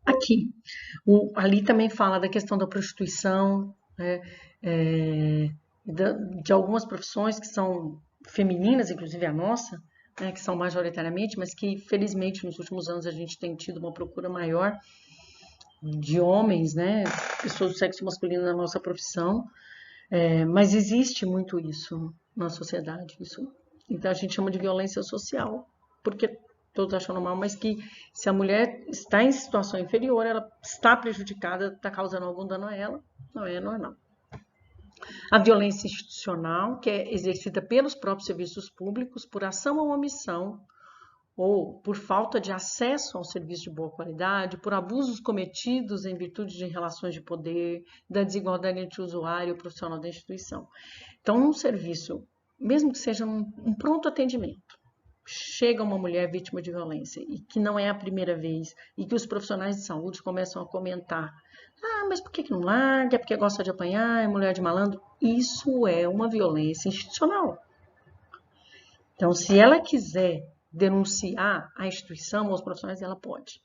Aqui, ali também fala da questão da prostituição, né, é, de algumas profissões que são femininas, inclusive a nossa, né, que são majoritariamente, mas que felizmente nos últimos anos a gente tem tido uma procura maior de homens, né, pessoas do sexo masculino na nossa profissão, mas existe muito isso na sociedade, isso. Então a gente chama de violência social, porque todos acham normal, mas que se a mulher está em situação inferior, ela está prejudicada, está causando algum dano a ela, não é normal. A violência institucional, que é exercida pelos próprios serviços públicos por ação ou omissão, ou por falta de acesso ao serviço de boa qualidade, por abusos cometidos em virtude de relações de poder, da desigualdade entre o usuário e o profissional da instituição. Então, um serviço, mesmo que seja um pronto atendimento, chega uma mulher vítima de violência e que não é a primeira vez e que os profissionais de saúde começam a comentar: ah, mas por que não larga? É porque gosta de apanhar, é mulher de malandro. Isso é uma violência institucional. Então, se ela quiser denunciar a instituição ou os profissionais, ela pode.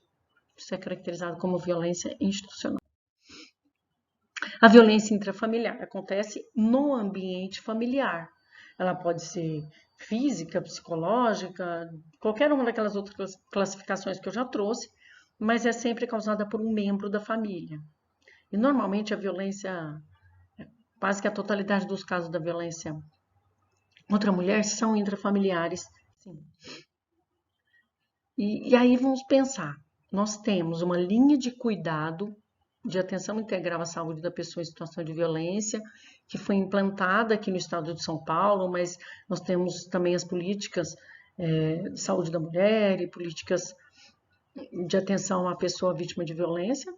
Isso é caracterizado como violência institucional. A violência intrafamiliar acontece no ambiente familiar. Ela pode ser física, psicológica, qualquer uma daquelas outras classificações que eu já trouxe, mas é sempre causada por um membro da família. E normalmente a violência, quase que a totalidade dos casos da violência contra a mulher são intrafamiliares. Sim. E aí vamos pensar, nós temos uma linha de cuidado de atenção integral à saúde da pessoa em situação de violência, que foi implantada aqui no estado de São Paulo, mas nós temos também as políticas de saúde da mulher e políticas de atenção à pessoa vítima de violência,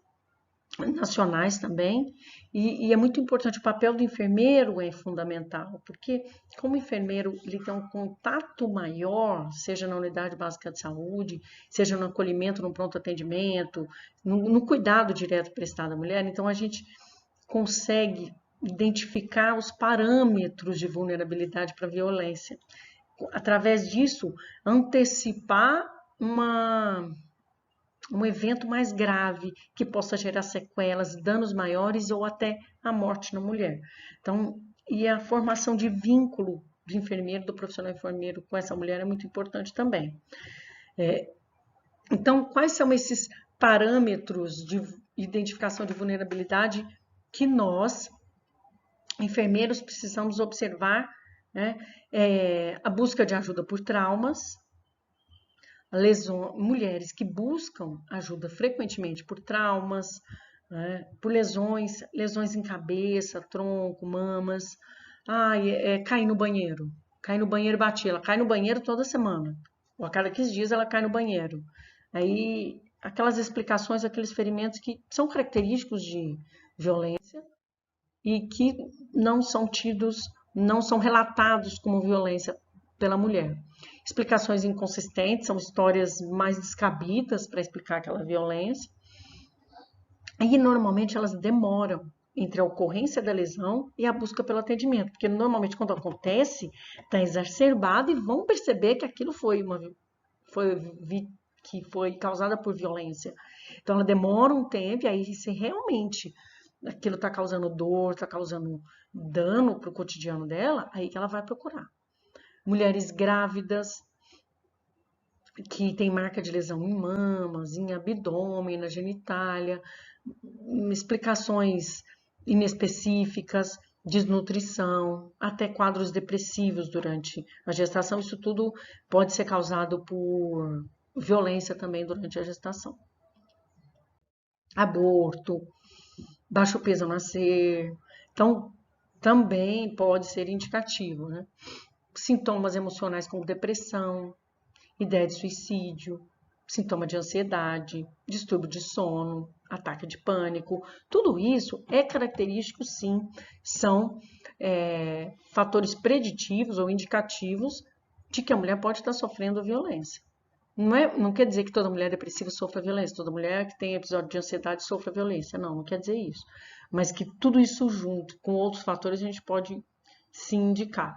nacionais também, e é muito importante, o papel do enfermeiro é fundamental, porque como enfermeiro ele tem um contato maior, seja na unidade básica de saúde, seja no acolhimento, no pronto atendimento, no cuidado direto prestado à mulher, então a gente consegue identificar os parâmetros de vulnerabilidade para a violência. Através disso, antecipar um evento mais grave que possa gerar sequelas, danos maiores ou até a morte na mulher. Então, e a formação de vínculo do enfermeiro, do profissional enfermeiro com essa mulher é muito importante também. Então, quais são esses parâmetros de identificação de vulnerabilidade que nós, enfermeiros, precisamos observar, né? A busca de ajuda por traumas, mulheres que buscam ajuda frequentemente por traumas, né, por lesões em cabeça, tronco, mamas. Cai no banheiro. Cai no banheiro e bate. Ela cai no banheiro toda semana. Ou a cada 15 dias ela cai no banheiro. Aí, aquelas explicações, aqueles ferimentos que são característicos de violência e que não são tidos, não são relatados como violência pela mulher. Explicações inconsistentes, são histórias mais descabidas para explicar aquela violência. E normalmente elas demoram entre a ocorrência da lesão e a busca pelo atendimento, porque normalmente quando acontece, está exacerbado e vão perceber que aquilo que foi causada por violência. Então ela demora um tempo e aí se realmente aquilo está causando dor, está causando dano para o cotidiano dela, aí que ela vai procurar. Mulheres grávidas que tem marca de lesão em mamas, em abdômen, na genitália, explicações inespecíficas, desnutrição, até quadros depressivos durante a gestação. Isso tudo pode ser causado por violência também durante a gestação. Aborto, baixo peso ao nascer. Então, também pode ser indicativo, né? Sintomas emocionais como depressão, ideia de suicídio, sintoma de ansiedade, distúrbio de sono, ataque de pânico, tudo isso é característico, sim, são fatores preditivos ou indicativos de que a mulher pode estar sofrendo violência. Não quer dizer que toda mulher depressiva sofra violência, toda mulher que tem episódio de ansiedade sofra violência, não quer dizer isso. Mas que tudo isso junto com outros fatores a gente pode sim indicar.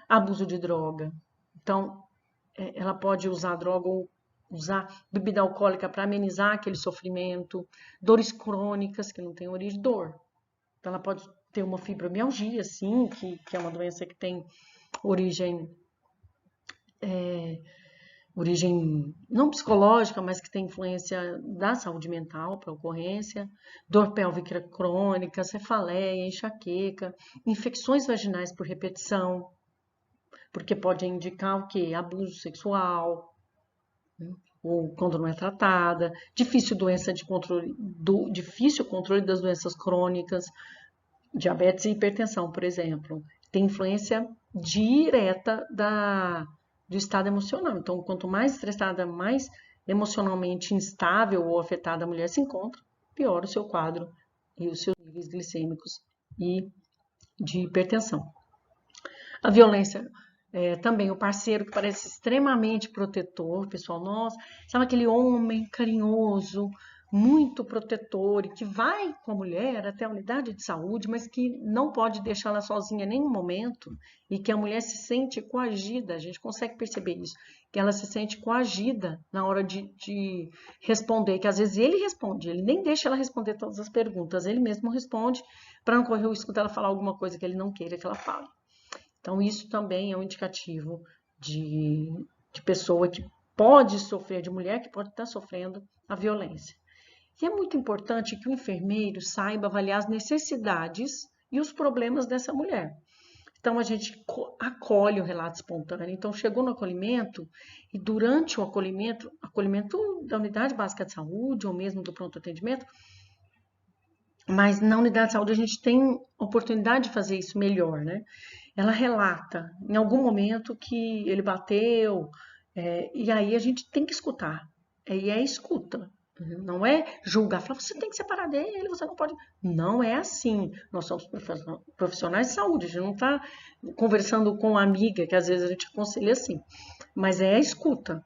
Abuso de droga. Então, ela pode usar droga ou usar bebida alcoólica para amenizar aquele sofrimento, dores crônicas que não tem origem de dor. Então, ela pode ter uma fibromialgia, sim, que é uma doença que tem origem não psicológica, mas que tem influência da saúde mental para ocorrência, dor pélvica crônica, cefaleia, enxaqueca, infecções vaginais por repetição, porque pode indicar o quê? Abuso sexual, né? Ou quando não é tratada, difícil controle das doenças crônicas, diabetes e hipertensão, por exemplo, tem influência direta do estado emocional. Então, quanto mais estressada, mais emocionalmente instável ou afetada a mulher se encontra, pior o seu quadro e os seus níveis glicêmicos e de hipertensão. A violência, também o parceiro que parece extremamente protetor, pessoal, nossa, sabe aquele homem carinhoso, muito protetor e que vai com a mulher até a unidade de saúde, mas que não pode deixá-la sozinha em nenhum momento e que a mulher se sente coagida, a gente consegue perceber isso, que ela se sente coagida na hora de responder, que às vezes ele responde, ele nem deixa ela responder todas as perguntas, ele mesmo responde para não correr o risco dela falar alguma coisa que ele não queira que ela fale. Então, isso também é um indicativo de pessoa que pode sofrer, de mulher que pode estar sofrendo a violência. E é muito importante que o enfermeiro saiba avaliar as necessidades e os problemas dessa mulher. Então, a gente acolhe o relato espontâneo. Então, chegou no acolhimento e durante o acolhimento da unidade básica de saúde ou mesmo do pronto atendimento, mas na unidade de saúde a gente tem oportunidade de fazer isso melhor, né? Ela relata em algum momento que ele bateu, e aí a gente tem que escutar. E é escuta. Não é julgar, falar, você tem que separar dele, você não pode. Não é assim. Nós somos profissionais de saúde, a gente não está conversando com uma amiga, que às vezes a gente aconselha assim. Mas é a escuta.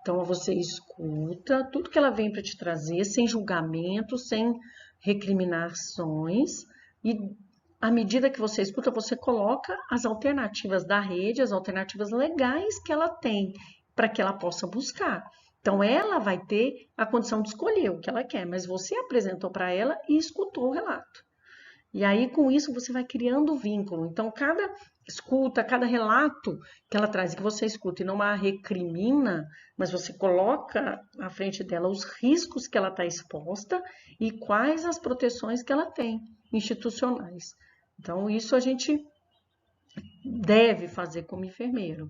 Então você escuta tudo que ela vem para te trazer, sem julgamento, sem recriminações, e à medida que você escuta, você coloca as alternativas da rede, as alternativas legais que ela tem, para que ela possa buscar. Então, ela vai ter a condição de escolher o que ela quer, mas você apresentou para ela e escutou o relato. E aí, com isso, você vai criando vínculo. Então, cada escuta, cada relato que ela traz, que você escuta e não a recrimina, mas você coloca à frente dela os riscos que ela está exposta e quais as proteções que ela tem, institucionais. Então, isso a gente deve fazer como enfermeiro.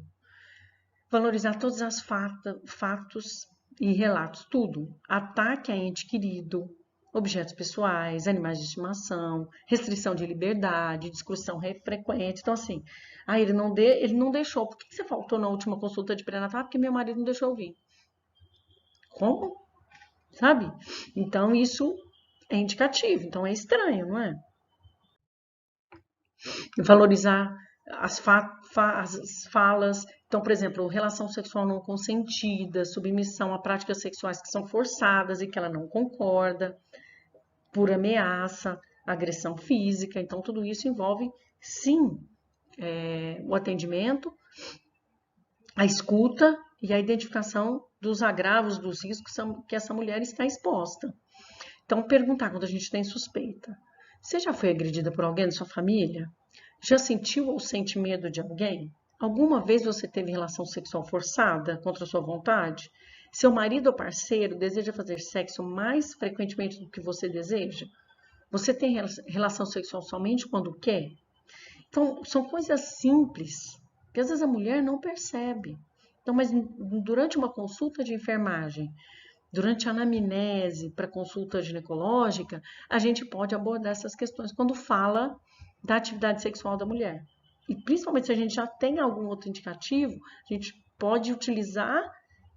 Valorizar todos os fatos e relatos, tudo. Ataque a ente querido, objetos pessoais, animais de estimação, restrição de liberdade, discussão frequente. Então, assim, ele não deixou. Por que você faltou na última consulta de pré-natal? Porque meu marido não deixou eu vir. Como? Sabe? Então, isso é indicativo. Então, é estranho, não é? Valorizar as falas. Então, por exemplo, relação sexual não consentida, submissão a práticas sexuais que são forçadas e que ela não concorda, por ameaça, agressão física. Então, tudo isso envolve, sim, o atendimento, a escuta e a identificação dos agravos, dos riscos que essa mulher está exposta. Então, perguntar quando a gente tem suspeita. Você já foi agredida por alguém da sua família? Já sentiu ou sente medo de alguém? Alguma vez você teve relação sexual forçada contra a sua vontade? Seu marido ou parceiro deseja fazer sexo mais frequentemente do que você deseja? Você tem relação sexual somente quando quer? Então, são coisas simples que às vezes a mulher não percebe. Então, mas durante uma consulta de enfermagem, durante a anamnese para consulta ginecológica, a gente pode abordar essas questões quando fala da atividade sexual da mulher. E principalmente se a gente já tem algum outro indicativo, a gente pode utilizar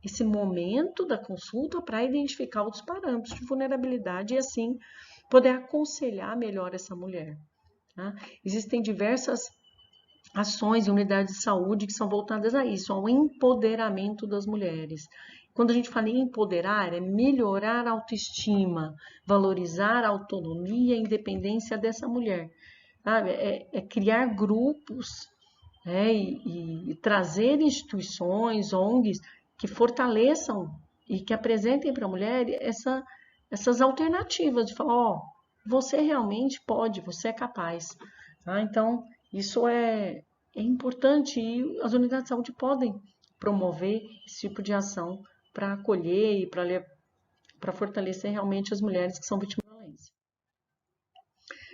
esse momento da consulta para identificar outros parâmetros de vulnerabilidade e assim poder aconselhar melhor essa mulher. Tá? Existem diversas ações e unidades de saúde que são voltadas a isso, ao empoderamento das mulheres. Quando a gente fala em empoderar, é melhorar a autoestima, valorizar a autonomia e a independência dessa mulher. Sabe? É criar grupos, né? E trazer instituições, ONGs, que fortaleçam e que apresentem para a mulher essas alternativas de falar, ó, você realmente pode, você é capaz. Tá? Então, isso é importante e as unidades de saúde podem promover esse tipo de ação para acolher e para fortalecer realmente as mulheres que são vítimas de violência.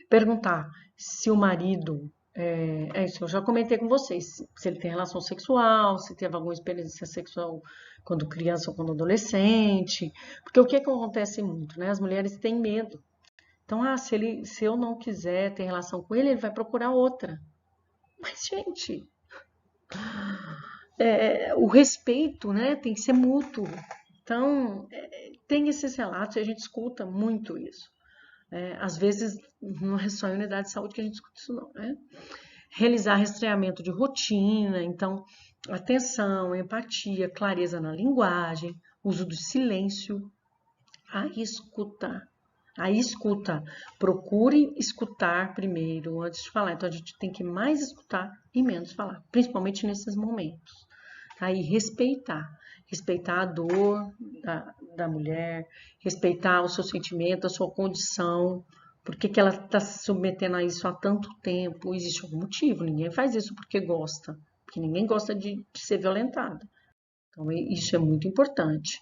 Perguntar se o marido, isso, eu já comentei com vocês, se ele tem relação sexual, se teve alguma experiência sexual quando criança ou quando adolescente, porque o que acontece muito, né? As mulheres têm medo. Então, se eu não quiser ter relação com ele, ele vai procurar outra. Mas, gente, o respeito, né, tem que ser mútuo. Então, tem esses relatos e a gente escuta muito isso. Às vezes, não é só em unidade de saúde que a gente escuta isso, não, né? Realizar rastreamento de rotina, então, atenção, empatia, clareza na linguagem, uso do silêncio, a escuta. A escuta. Procure escutar primeiro antes de falar. Então, a gente tem que mais escutar e menos falar, principalmente nesses momentos. Aí, respeitar. Respeitar a dor da mulher, respeitar o seu sentimento, a sua condição, por que ela está se submetendo a isso há tanto tempo? Existe algum motivo, ninguém faz isso porque gosta, porque ninguém gosta de ser violentado. Então, isso é muito importante.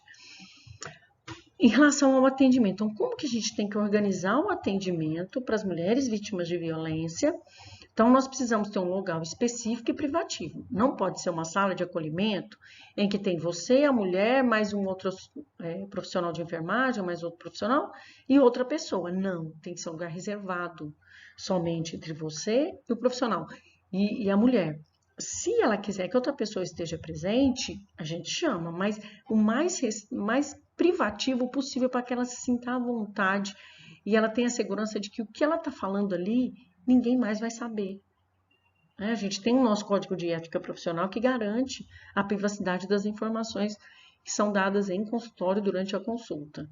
Em relação ao atendimento, então, como que a gente tem que organizar o atendimento para as mulheres vítimas de violência? Então, nós precisamos ter um local específico e privativo. Não pode ser uma sala de acolhimento em que tem você, a mulher, mais um outro profissional de enfermagem, mais outro profissional e outra pessoa. Não, tem que ser um lugar reservado somente entre você e o profissional e a mulher. Se ela quiser que outra pessoa esteja presente, a gente chama, mas o mais privativo possível para que ela se sinta à vontade e ela tenha a segurança de que o que ela está falando ali ninguém mais vai saber. A gente tem o nosso código de ética profissional que garante a privacidade das informações que são dadas em consultório durante a consulta.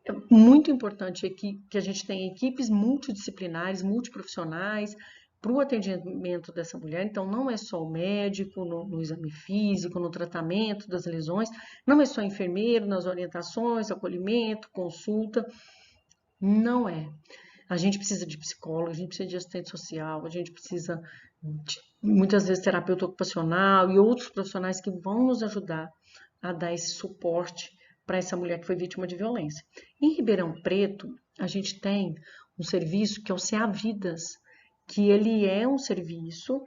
É muito importante que a gente tenha equipes multidisciplinares, multiprofissionais, para o atendimento dessa mulher. Então, não é só o médico no exame físico, no tratamento das lesões, não é só enfermeiro nas orientações, acolhimento, consulta. Não é. A gente precisa de psicólogo, a gente precisa de assistente social, a gente precisa de, muitas vezes, terapeuta ocupacional e outros profissionais que vão nos ajudar a dar esse suporte para essa mulher que foi vítima de violência. Em Ribeirão Preto, a gente tem um serviço que é o CA Vidas, que ele é um serviço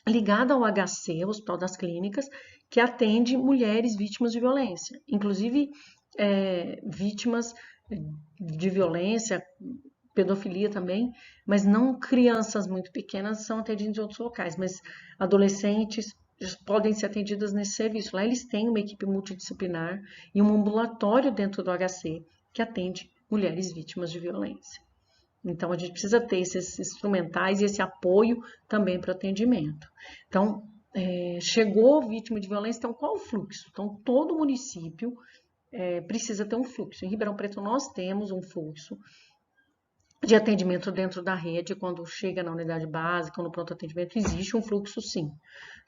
ligado ao HC, Hospital das Clínicas, que atende mulheres vítimas de violência, inclusive vítimas de violência, pedofilia também, mas não crianças muito pequenas são atendidas em outros locais, mas adolescentes podem ser atendidas nesse serviço. Lá eles têm uma equipe multidisciplinar e um ambulatório dentro do HC que atende mulheres vítimas de violência. Então, a gente precisa ter esses instrumentais e esse apoio também para o atendimento. Então, chegou vítima de violência, então qual o fluxo? Então, todo município precisa ter um fluxo. Em Ribeirão Preto, nós temos um fluxo de atendimento dentro da rede, quando chega na unidade básica, no pronto atendimento, existe um fluxo sim.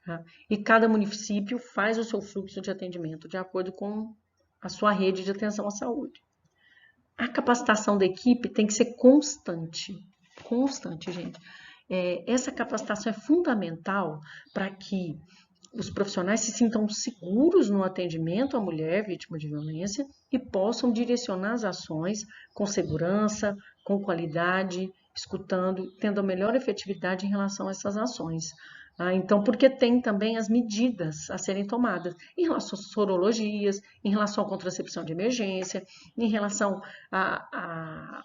Tá? E cada município faz o seu fluxo de atendimento de acordo com a sua rede de atenção à saúde. A capacitação da equipe tem que ser constante. Constante, gente. Essa capacitação é fundamental para que os profissionais se sintam seguros no atendimento à mulher vítima de violência e possam direcionar as ações com segurança, com qualidade, escutando, tendo a melhor efetividade em relação a essas ações. Então, porque tem também as medidas a serem tomadas em relação às sorologias, em relação à contracepção de emergência, em relação a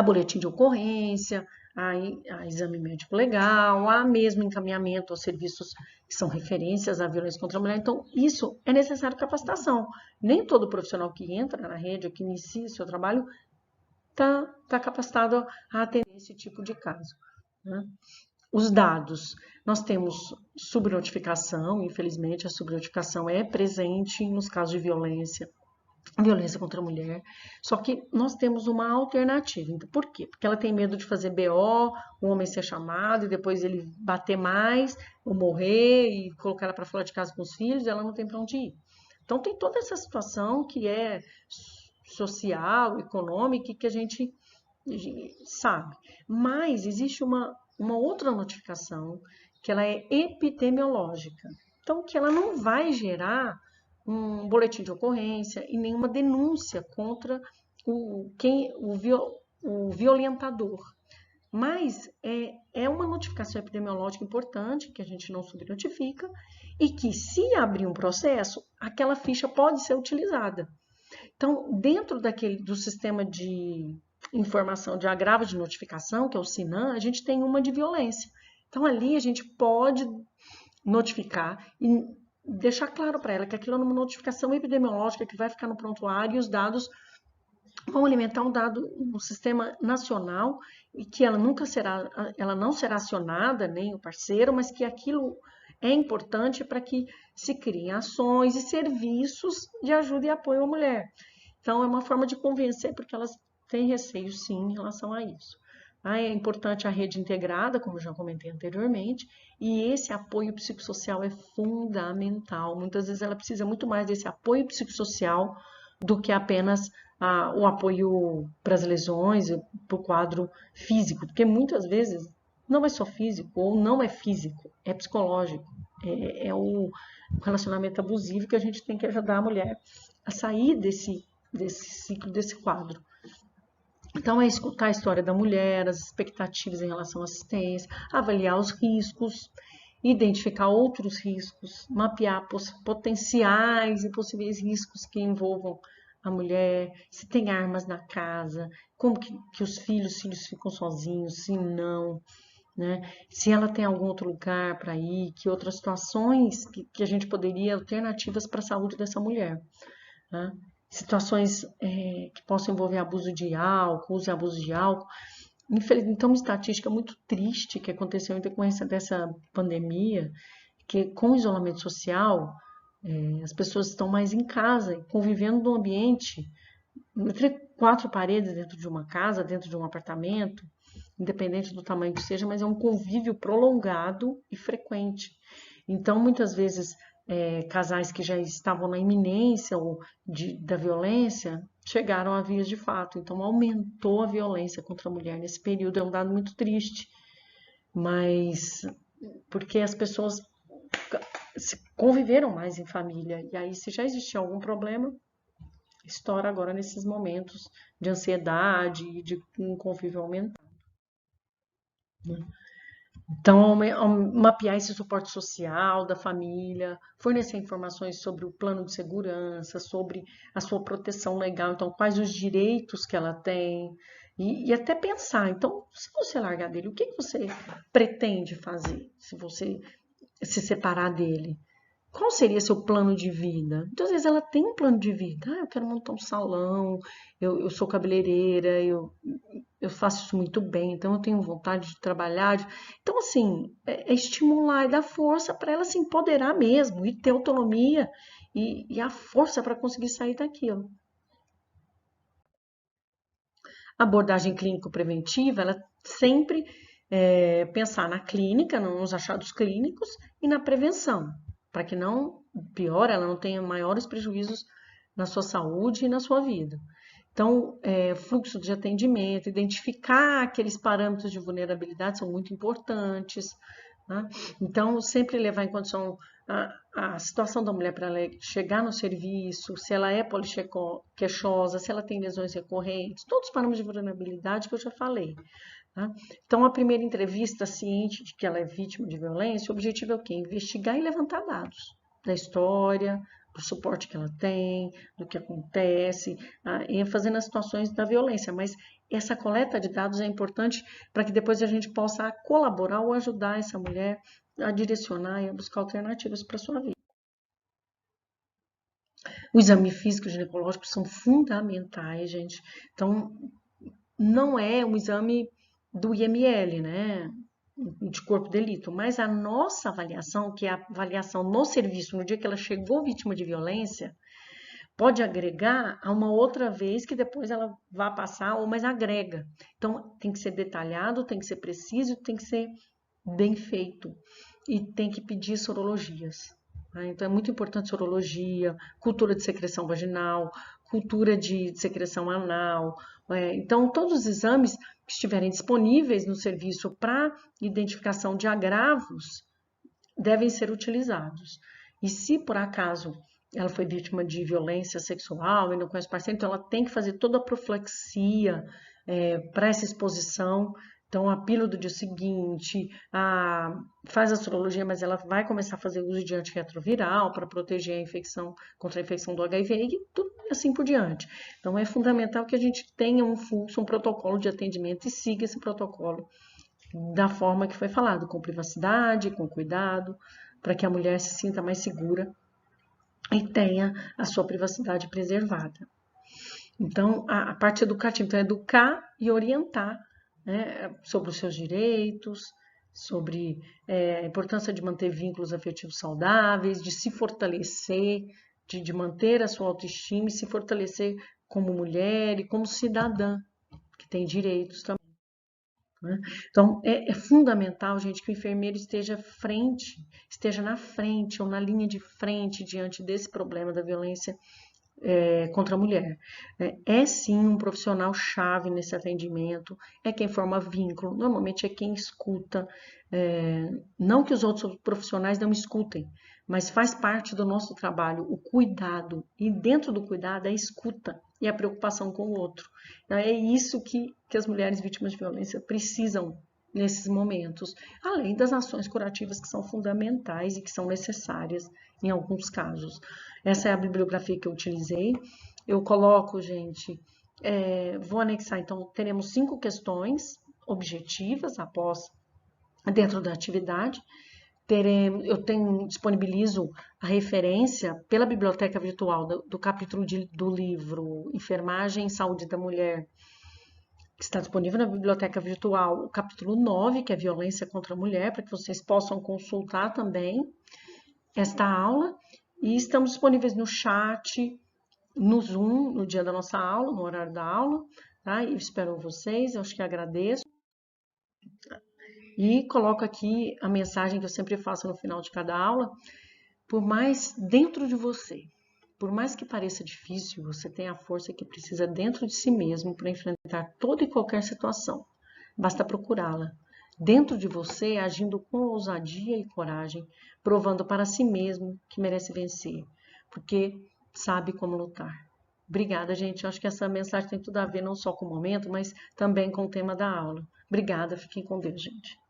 boletim de ocorrência, a exame médico legal, a mesmo encaminhamento aos serviços que são referências à violência contra a mulher. Então, isso é necessário capacitação. Nem todo profissional que entra na rede ou que inicia seu trabalho está capacitado a atender esse tipo de caso. Né? Os dados, nós temos subnotificação, infelizmente a subnotificação é presente nos casos de violência contra a mulher, só que nós temos uma alternativa. Então, por quê? Porque ela tem medo de fazer BO, o homem ser chamado e depois ele bater mais, ou morrer e colocar ela para fora de casa com os filhos, ela não tem para onde ir. Então, tem toda essa situação que é social, econômica, que a gente sabe. Mas existe uma outra notificação, que ela é epidemiológica. Então, que ela não vai gerar um boletim de ocorrência e nenhuma denúncia contra o violentador. Mas é uma notificação epidemiológica importante, que a gente não subnotifica, e que, se abrir um processo, aquela ficha pode ser utilizada. Então, dentro do sistema de informação de agravo de notificação, que é o SINAM, a gente tem uma de violência. Então, ali a gente pode notificar e deixar claro para ela que aquilo é uma notificação epidemiológica que vai ficar no prontuário e os dados vão alimentar um sistema nacional e que ela não será acionada, nem o parceiro, mas que aquilo é importante para que se criem ações e serviços de ajuda e apoio à mulher. Então, é uma forma de convencer, porque elas têm receio, sim, em relação a isso. É importante a rede integrada, como eu já comentei anteriormente, e esse apoio psicossocial é fundamental. Muitas vezes ela precisa muito mais desse apoio psicossocial do que apenas o apoio para as lesões, para o quadro físico, porque muitas vezes não é só físico, ou não é físico, é psicológico. É o relacionamento abusivo que a gente tem que ajudar a mulher a sair desse ciclo, desse quadro. Então, é escutar a história da mulher, as expectativas em relação à assistência, avaliar os riscos, identificar outros riscos, mapear potenciais e possíveis riscos que envolvam a mulher, se tem armas na casa, como que os filhos ficam sozinhos, se não, né? Se ela tem algum outro lugar para ir, que outras situações que a gente poderia, alternativas para a saúde dessa mulher, né? Situações que possam envolver abuso de álcool, uso e abuso de álcool. Infelizmente, então, uma estatística muito triste que aconteceu em decorrência dessa pandemia, que com o isolamento social, as pessoas estão mais em casa, convivendo num ambiente, entre quatro paredes dentro de uma casa, dentro de um apartamento, independente do tamanho que seja, mas é um convívio prolongado e frequente. Então, muitas vezes, casais que já estavam na iminência da violência chegaram a vias de fato. Então, aumentou a violência contra a mulher nesse período. É um dado muito triste, mas porque as pessoas conviveram mais em família. E aí, se já existia algum problema, estoura agora nesses momentos de ansiedade e de um convívio aumentado. Então, mapear esse suporte social da família, fornecer informações sobre o plano de segurança, sobre a sua proteção legal, então, quais os direitos que ela tem, e até pensar, então, se você largar dele, o que você pretende fazer se você se separar dele? Qual seria seu plano de vida? Muitas vezes ela tem um plano de vida. Eu quero montar um salão, eu sou cabeleireira, eu faço isso muito bem, então eu tenho vontade de trabalhar. Então, assim, é estimular e dar força para ela se empoderar mesmo e ter autonomia e a força para conseguir sair daquilo. A abordagem clínico-preventiva, ela sempre pensar na clínica, nos achados clínicos e na prevenção, para que não piore, ela não tenha maiores prejuízos na sua saúde e na sua vida. Então, fluxo de atendimento, identificar aqueles parâmetros de vulnerabilidade são muito importantes. Né? Então, sempre levar em condição a situação da mulher para ela chegar no serviço, se ela é poliqueixosa, se ela tem lesões recorrentes, todos os parâmetros de vulnerabilidade que eu já falei. Tá? Então, a primeira entrevista ciente de que ela é vítima de violência, o objetivo é o quê? Investigar e levantar dados da história, do suporte que ela tem, do que acontece, ênfase nas situações da violência. Mas essa coleta de dados é importante para que depois a gente possa colaborar ou ajudar essa mulher a direcionar e a buscar alternativas para a sua vida. O exame físico e ginecológico são fundamentais, gente. Então, não é um exame do IML, né? De corpo de delito, mas a nossa avaliação, que é a avaliação no serviço, no dia que ela chegou vítima de violência, pode agregar a uma outra vez que depois ela vai passar, ou mais agrega. Então, tem que ser detalhado, tem que ser preciso, tem que ser bem feito. E tem que pedir sorologias. né? Então, é muito importante sorologia, cultura de secreção vaginal, cultura de secreção anal. Então, todos os exames que estiverem disponíveis no serviço para identificação de agravos devem ser utilizados. E se por acaso ela foi vítima de violência sexual e não conhece o parceiro, então ela tem que fazer toda a profilaxia para essa exposição. Então, a pílula do dia seguinte, faz a sorologia, mas ela vai começar a fazer uso de antirretroviral para proteger a infecção contra a infecção do HIV e tudo assim por diante. Então, é fundamental que a gente tenha um fluxo, um protocolo de atendimento e siga esse protocolo da forma que foi falado, com privacidade, com cuidado, para que a mulher se sinta mais segura e tenha a sua privacidade preservada. Então, a parte educativa, então, é educar e orientar, né, sobre os seus direitos, sobre a importância de manter vínculos afetivos saudáveis, de se fortalecer, de manter a sua autoestima e se fortalecer como mulher e como cidadã, que tem direitos também. Então, é fundamental, gente, que o enfermeiro esteja na frente ou na linha de frente diante desse problema da violência contra a mulher. É sim um profissional chave nesse atendimento, é quem forma vínculo, normalmente é quem escuta, não que os outros profissionais não escutem, mas faz parte do nosso trabalho o cuidado, e dentro do cuidado é a escuta e a preocupação com o outro. Então, é isso que as mulheres vítimas de violência precisam nesses momentos, além das ações curativas que são fundamentais e que são necessárias em alguns casos. Essa é a bibliografia que eu utilizei. Eu coloco, gente, vou anexar, então, teremos 5 questões objetivas dentro da atividade. Disponibilizo a referência pela biblioteca virtual do capítulo do livro Enfermagem e Saúde da Mulher, que está disponível na biblioteca virtual, o capítulo 9, que é Violência contra a Mulher, para que vocês possam consultar também esta aula. E estamos disponíveis no chat, no Zoom, no dia da nossa aula, no horário da aula, tá? Eu espero vocês, eu acho que agradeço. E coloco aqui a mensagem que eu sempre faço no final de cada aula. Por mais dentro de você, por mais que pareça difícil, você tem a força que precisa dentro de si mesmo para enfrentar toda e qualquer situação. Basta procurá-la. Dentro de você, agindo com ousadia e coragem, provando para si mesmo que merece vencer, porque sabe como lutar. Obrigada, gente. Eu acho que essa mensagem tem tudo a ver não só com o momento, mas também com o tema da aula. Obrigada. Fiquem com Deus, gente.